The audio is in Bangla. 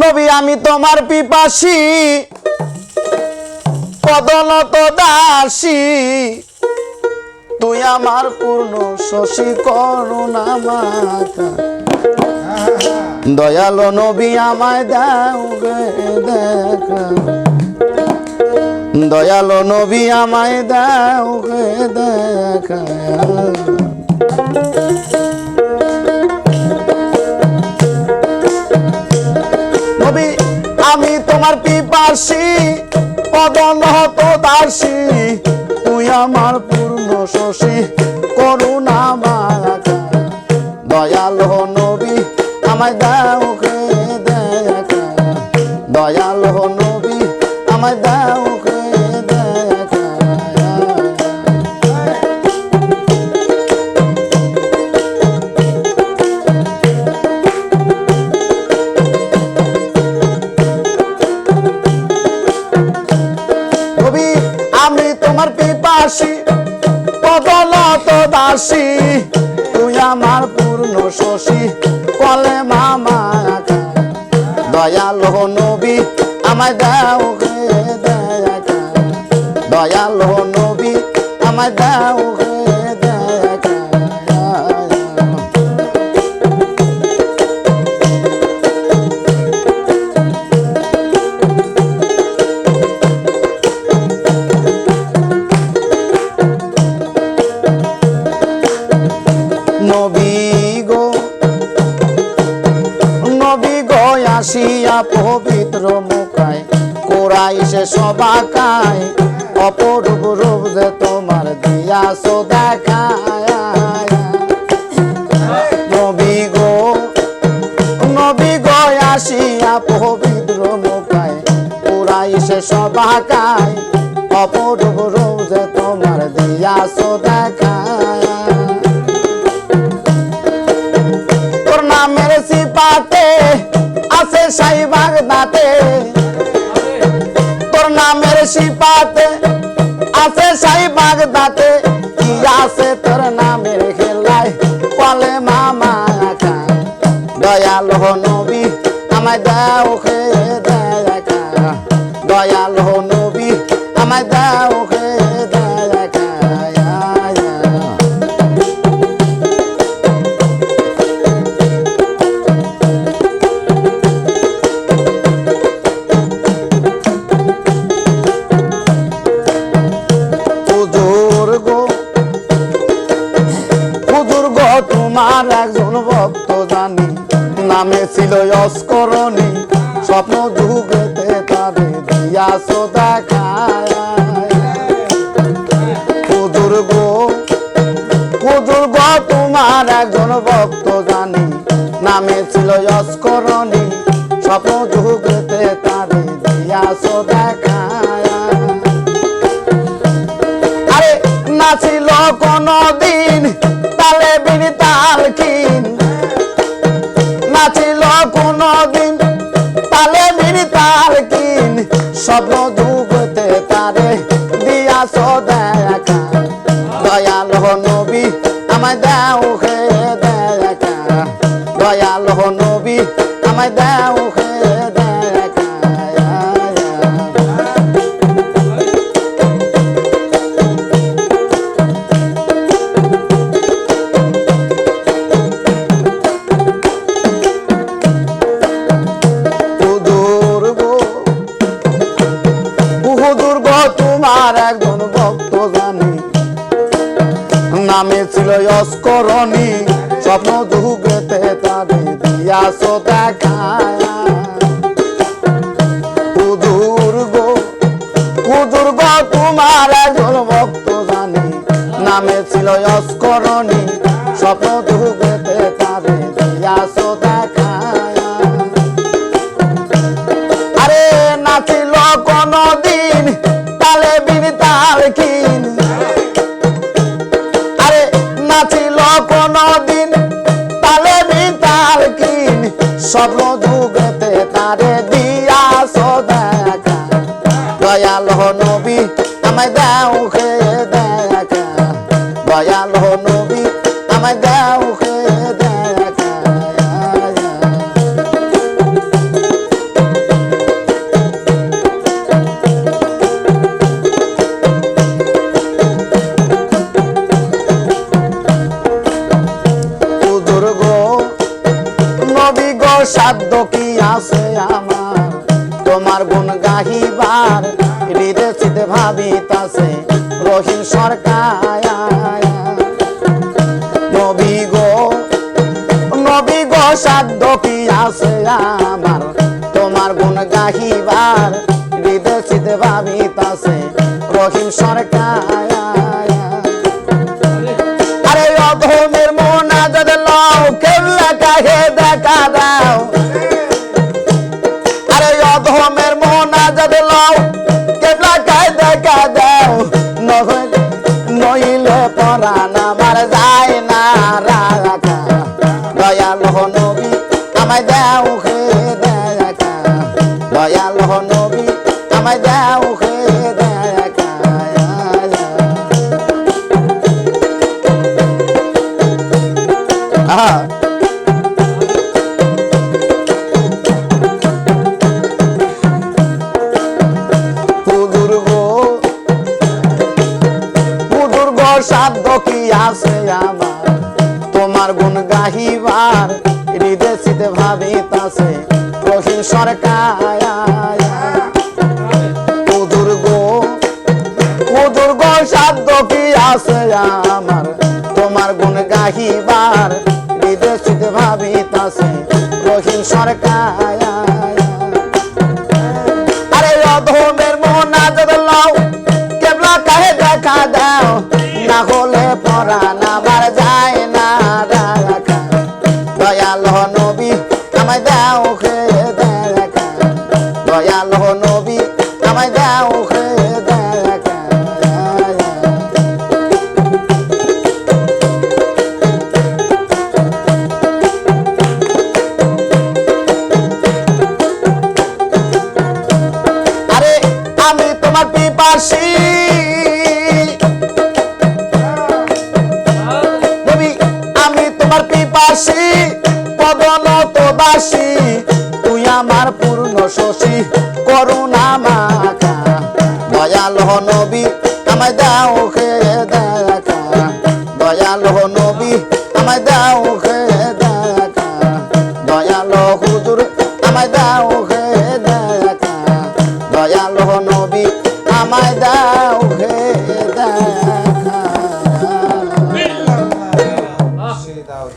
নবী আমি তোমার পিপাসী পদনত দাসী তুই আমার পূর্ণ শশী করুণা মাতা দয়ালো নবী আমায় দাও গে দেখা দয়ালো নবী আমায় দাও গে দেখা নবী আমি তোমার পিপাসী পদনত দাসী তুই আমার পূর্ণ শশী করুণা মাতা দয়ালো নবী আমায় দাও গে দেখা দয়ালো নবী আমায় দাও গে দেখা নবী আমি তোমার পিপাসী পদনত দাসী তুই আমার পূর্ণ শশী কলে মামা দয়ালো নবী আমায় দাও গে দেখা দয়ালো নবী আমায় দাও গে দেখা নবী গো আসিয়া পবিত্র মুখায় কোরাইশে সবাকায় অপরূপ রূপ যে তোমার দিয়াছো দেখায় নবী গো আসিয়া পবিত্র মুখায় কোরাইশে সবাকায় অপরূপ রূপ যে তোমার দিয়াছো দেখায় তোর নামের সিপাতে আছে শাহী বাগদাতে তোর নামের সিপাতে আছে শাহী বাগদাতে কি আছে তোর নামের খেলায় কলে মামা দয়ালো নবী আমায় দাও গে দেখা দয়ালো নবী আমায় দাও গে দেখা তোমার একজন ভক্ত জানি নামে ছিল অস্করণী স্বপ্ন যুগেতে তারে দিয়াছো দেখায় হুজুর গো তোমার একজন ভক্ত জানি নামে ছিল অস্করণী স্বপ্ন যুগেতে তারে দিয়াছো দেখায় আরে নাছিল কোনদিন তালে বিনি তালকিন নাছিল কোনদিন তালে বিনি তালকিন স্বপ্ন যুগতে তারে দিয়াছো দেখা দয়ালো নবী আমায় দাও গে দেখা দয়ালো নবী আমায় দাও গে দেখা তোমার একজন ভক্ত জানি নামে ছিল অস্করণী স্বপ্ন যুগেতে তারে দিয়াছো দেখায় হুজুর গো তোমার একজন ভক্ত জানি নামে ছিল অস্করণী স্বপ্ন যুগেতে তারে দিয়াছো দেখায় আরে নাছিল কোনদিন তালে বিনি তালকিন আরে নাছিল কোনদিন তালে বিনি তালকিন স্বপ্ন যুগেতে তারে দিয়াছো দেখা দয়ালো নবী আমায় দাও গে দেখা দয়ালো নবী আমায় দাও হে দেখা সাধ্য কি আছে আমার তোমার গুণ গাহিবার হৃদয় চিতে ভাবিতাছে রহিম সরকার নবী গো সাধ্য কি আছে আমার তোমার গুণ গাহিবার হৃদয় চিতে ভাবিতাছে রহিম সরকার আরে অধমের মোনাজাত লও কেবলা কাহে দেখা দাও আরে অধমের মোনাজাত লও কেবলা কাহে দেখা দাও নইলে পরাণ আমার যায় না রাখা দয়াল নবী আমায় দাও হে দেখা দয়াল নবী আমায় দাও হে দেখা সাধ্য কি আছে আমার তোমার গুণ গাহিবার হৃদয় চিতে ভাবিতাছে রহিম সরকার সাধ্য কি আছে আমার তোমার গুণ গাহিবার হৃদয় চিতে ভাবিতাছে রহিম সরকার আরে অধমের মোনাজাত লও কেবলা কাহে দেখা দাও না হলে পরাণ আমার যায় না রাখা দয়াল নবী আমায় দাও হে দেখা দয়াল নবী আমায় দাও হে দেখা আরে আমি তোমার পিপাসী পিপাসী পদনতবাসী তুই আমার পূর্ণ শশী করুণা মাখা দয়াল নবী আমায় দাও হে দেখা দয়াল নবী আমায় দাও হে দেখা দয়াল হুজুর আমায় দাও হে দেখা দয়াল নবী আমায় দাও হে দেখা